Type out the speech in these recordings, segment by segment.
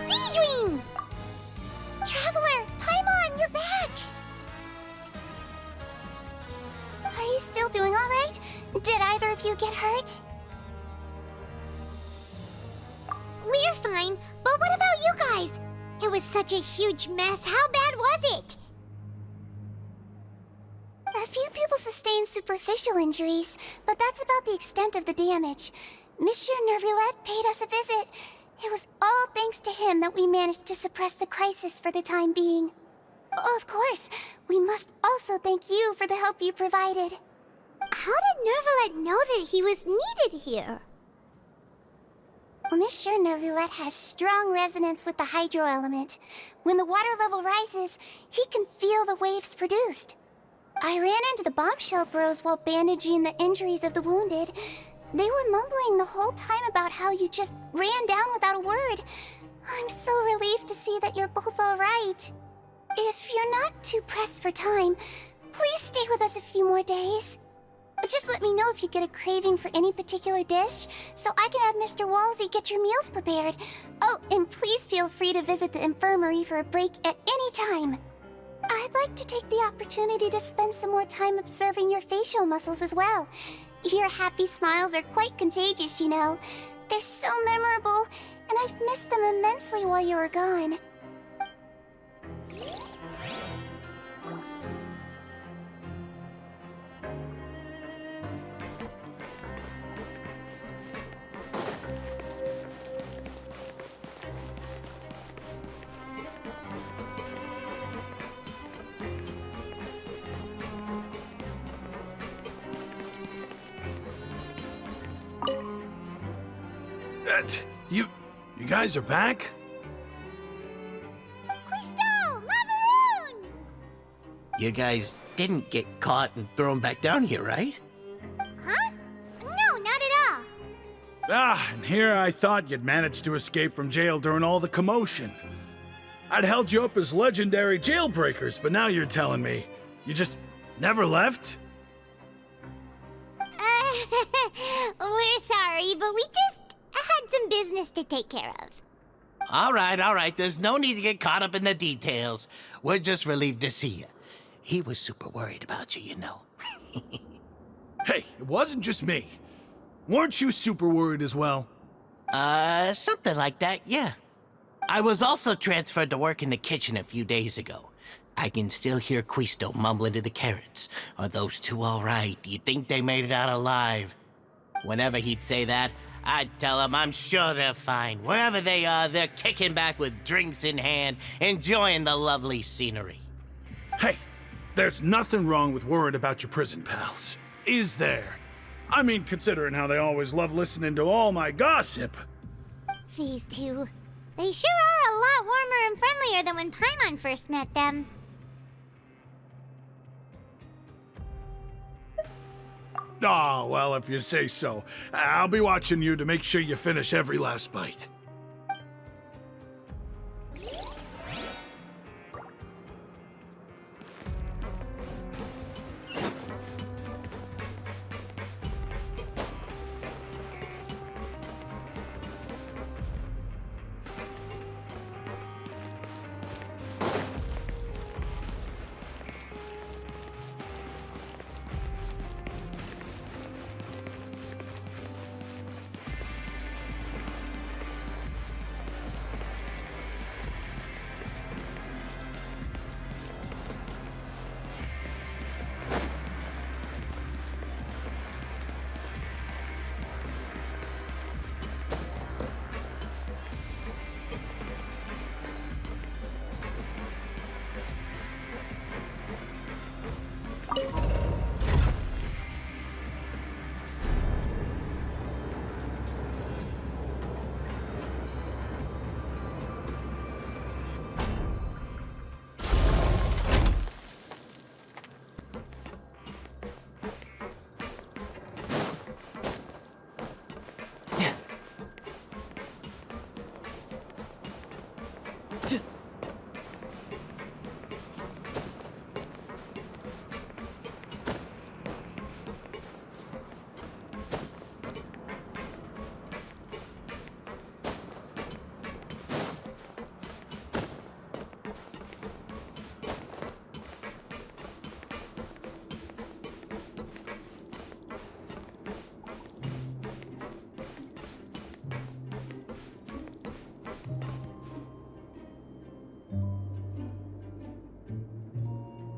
Dream! Traveler, Paimon, you're back! Are you still doing all right? Did either of you get hurt? We're fine, but what about you guys? It was such a huge mess. How bad was it? A few people sustained superficial injuries, but that's about the extent of the damage. Monsieur Nervulette paid us a visit. It was all thanks to him that we managed to suppress the crisis for the time being. Of course, we must also thank you for the help you provided. How did Nervulette know that he was needed here? Well, Monsieur Nervulette has strong resonance with the hydro element. When the water level rises, he can feel the waves produced. I ran into the bombshell bros while bandaging the injuries of the wounded. They were mumbling the whole time about how you just ran down without a word. I'm so relieved to see that you're both all right. If you're not too pressed for time, please stay with us a few more days. Just let me know if you get a craving for any particular dish, so I can have Mr. Walsey get your meals prepared. Oh, and please feel free to visit the infirmary for a break at any time. I'd like to take the opportunity to spend some more time observing your facial muscles as well. Your happy smiles are quite contagious, you know. They're so memorable, and I've missed them immensely while you were gone. You guys are back? Crystal! Macaroon! You guys didn't get caught and thrown back down here, right? Huh? No, not at all. Ah, and here I thought you'd managed to escape from jail during all the commotion. I'd held you up as legendary jailbreakers, but now you're telling me you just never left? We're sorry, but we just had some business to take care of. All right. There's no need to get caught up in the details. We're just relieved to see you. He was super worried about you, you know. Hey, it wasn't just me. Weren't you super worried as well? Something like that, yeah. I was also transferred to work in the kitchen a few days ago. I can still hear Quisto mumbling to the carrots. Are those two all right? Do you think they made it out alive? Whenever he'd say that, I'd tell him I'm sure they're fine. Wherever they are, they're kicking back with drinks in hand, enjoying the lovely scenery. Hey, there's nothing wrong with worrying about your prison pals, is there? I mean, considering how they always love listening to all my gossip. These two. They sure are a lot warmer and friendlier than when Paimon first met them. Oh, well, if you say so. I'll be watching you to make sure you finish every last bite.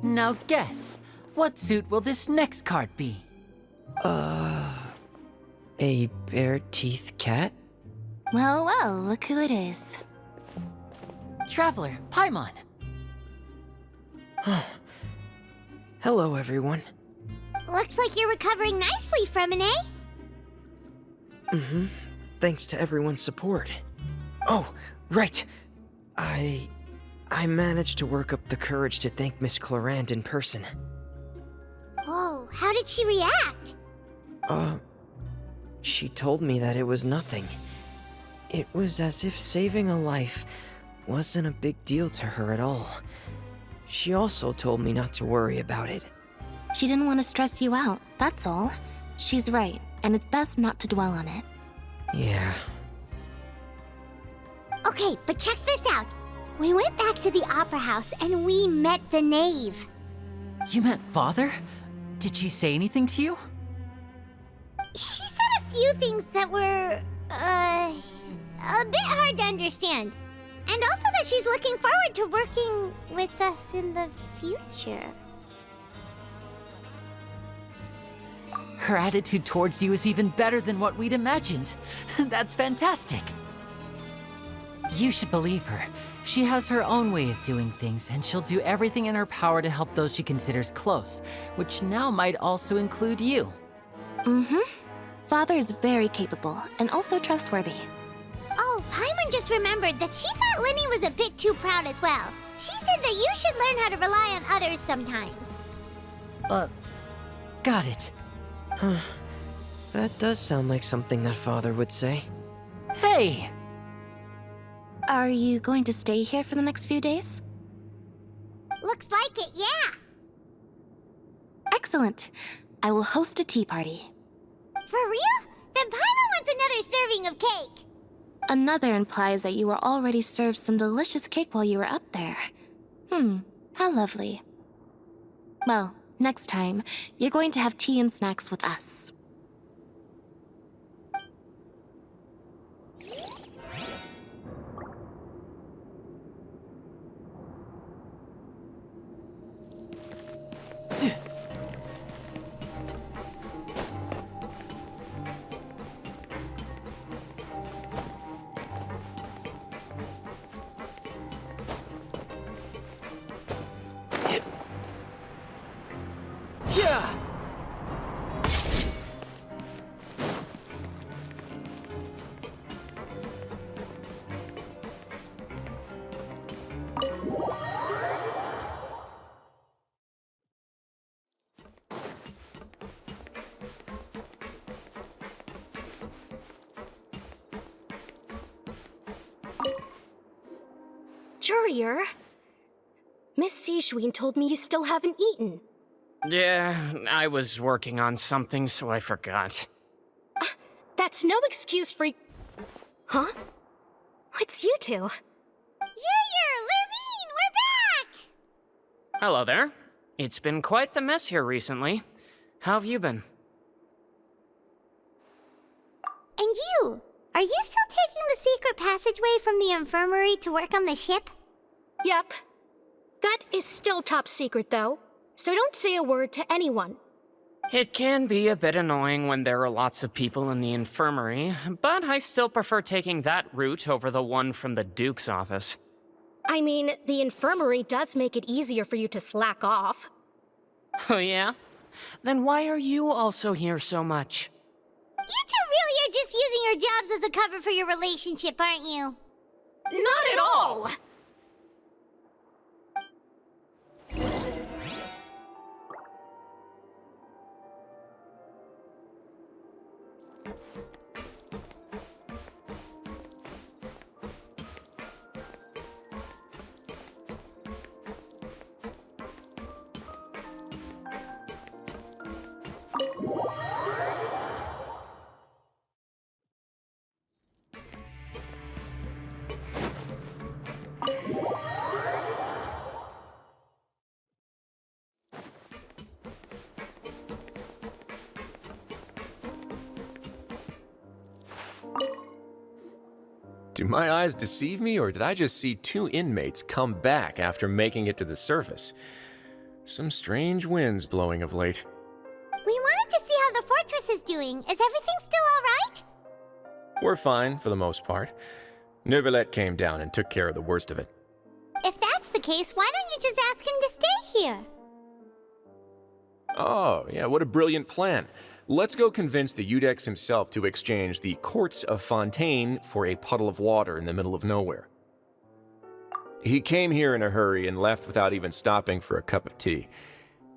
Now guess, what suit will this next card be? A bare-teeth cat? Well, well, look who it is. Traveler, Paimon. Hello, everyone. Looks like you're recovering nicely from it, eh? Thanks to everyone's support. Oh, right. I managed to work up the courage to thank Miss Clarant in person. Whoa, how did she react? She told me that it was nothing. It was as if saving a life wasn't a big deal to her at all. She also told me not to worry about it. She didn't want to stress you out, that's all. She's right, and it's best not to dwell on it. Yeah. Okay, but check this out. We went back to the opera house and we met the knave. You met Father? Did she say anything to you? She said a few things that were, a bit hard to understand. And also that she's looking forward to working with us in the future. Her attitude towards you is even better than what we'd imagined. That's fantastic. You should believe her. She has her own way of doing things, and she'll do everything in her power to help those she considers close, which now might also include you. Father is very capable, and also trustworthy. Oh, Paimon just remembered that she thought Linny was a bit too proud as well. She said that you should learn how to rely on others sometimes. Got it. That does sound like something that Father would say. Hey! Are you going to stay here for the next few days? Looks like it, yeah. Excellent. I will host a tea party. For real? Then Paimon wants another serving of cake. Another implies that you were already served some delicious cake while you were up there. How lovely. Well, next time, you're going to have tea and snacks with us. Yeah! Courier? Miss Sijouin told me you still haven't eaten. Yeah, I was working on something, so I forgot. That's no excuse for... Huh? It's you two. Junior, Lurvine, we're back! Hello there. It's been quite the mess here recently. How have you been? And you? Are you still taking the secret passageway from the infirmary to work on the ship? Yep. That is still top secret, though. So don't say a word to anyone. It can be a bit annoying when there are lots of people in the infirmary, but I still prefer taking that route over the one from the Duke's office. I mean, the infirmary does make it easier for you to slack off. Oh yeah? Then why are you also here so much? You two really are just using your jobs as a cover for your relationship, aren't you? Not at all! Do my eyes deceive me, or did I just see two inmates come back after making it to the surface? Some strange winds blowing of late. We wanted to see how the fortress is doing. Is everything still alright? We're fine, for the most part. Neuvillette came down and took care of the worst of it. If that's the case, why don't you just ask him to stay here? Oh, yeah, what a brilliant plan. Let's go convince the Eudex himself to exchange the Courts of Fontaine for a puddle of water in the middle of nowhere. He came here in a hurry and left without even stopping for a cup of tea.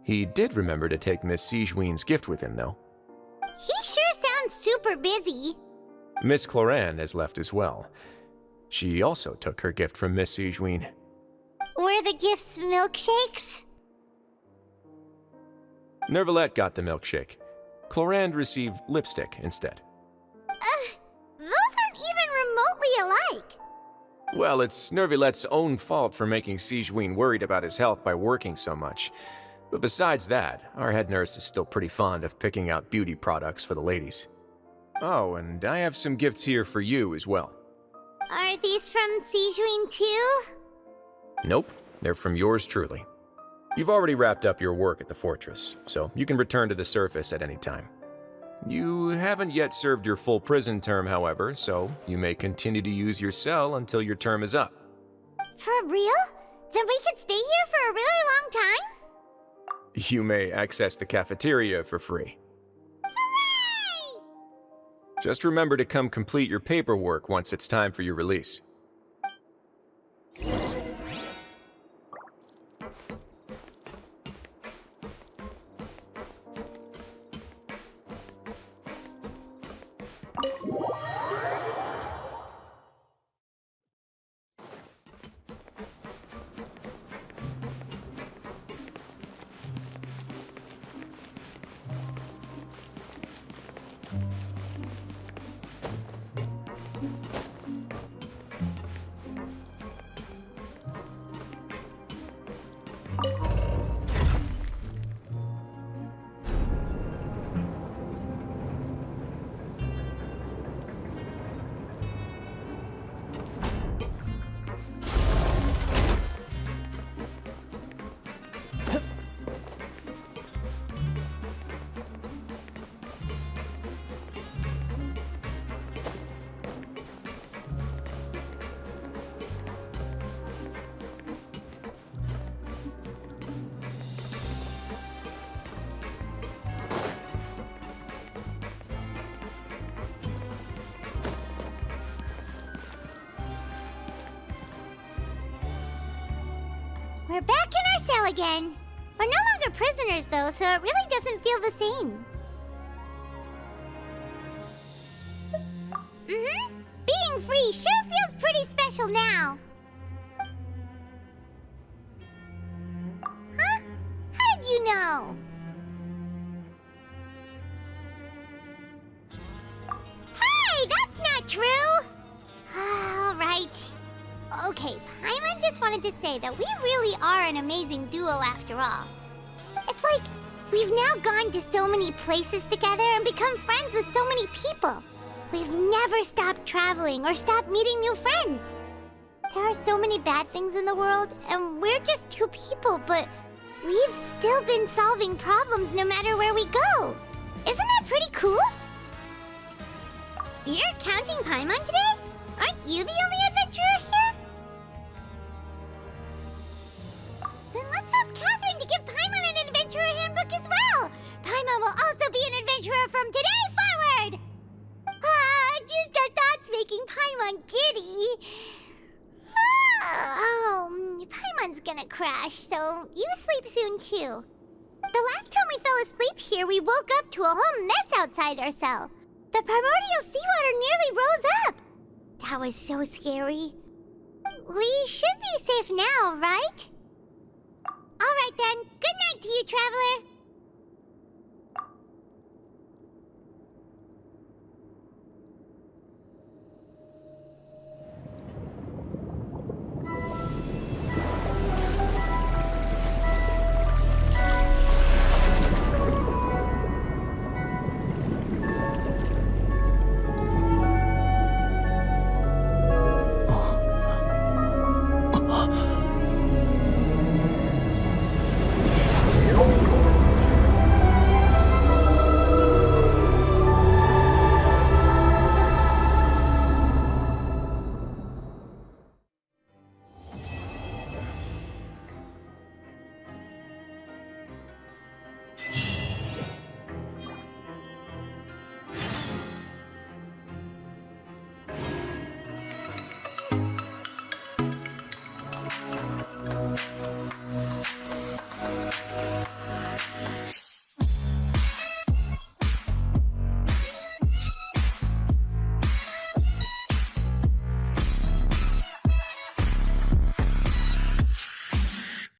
He did remember to take Miss Sigewinne's gift with him, though. He sure sounds super busy. Miss Cloran has left as well. She also took her gift from Miss Sigewinne. Were the gifts milkshakes? Neuvillette got the milkshake. Cloran received lipstick instead. Those aren't even remotely alike. Well, it's Neuvillette's own fault for making Sigewinne worried about his health by working so much. But besides that, our head nurse is still pretty fond of picking out beauty products for the ladies. Oh, and I have some gifts here for you as well. Are these from Sigewinne too? Nope, they're from yours truly. You've already wrapped up your work at the fortress, so you can return to the surface at any time. You haven't yet served your full prison term, however, so you may continue to use your cell until your term is up. For real? Then we could stay here for a really long time? You may access the cafeteria for free. Hooray! Just remember to come complete your paperwork once it's time for your release. We're back in our cell again. We're no longer prisoners, though, so it really doesn't feel the same. Being free sure feels pretty special now. Huh? How did you know? Hey, that's not true! All right. Okay, Paimon just wanted to say that we really are an amazing duo after all. It's like we've now gone to so many places together and become friends with so many people. We've never stopped traveling or stopped meeting new friends. There are so many bad things in the world, and we're just two people, but we've still been solving problems no matter where we go. Isn't that pretty cool? You're counting Paimon today? Aren't you the only adventurer here? Then let's ask Catherine to give Paimon an adventurer handbook as well. Paimon will also be an adventurer from today forward. Just our thoughts making Paimon giddy. Paimon's gonna crash, so you sleep soon too. The last time we fell asleep here, we woke up to a whole mess outside our cell. The primordial seawater nearly rose up. That was so scary. We should be safe now, right? All right then. Good night to you, traveler.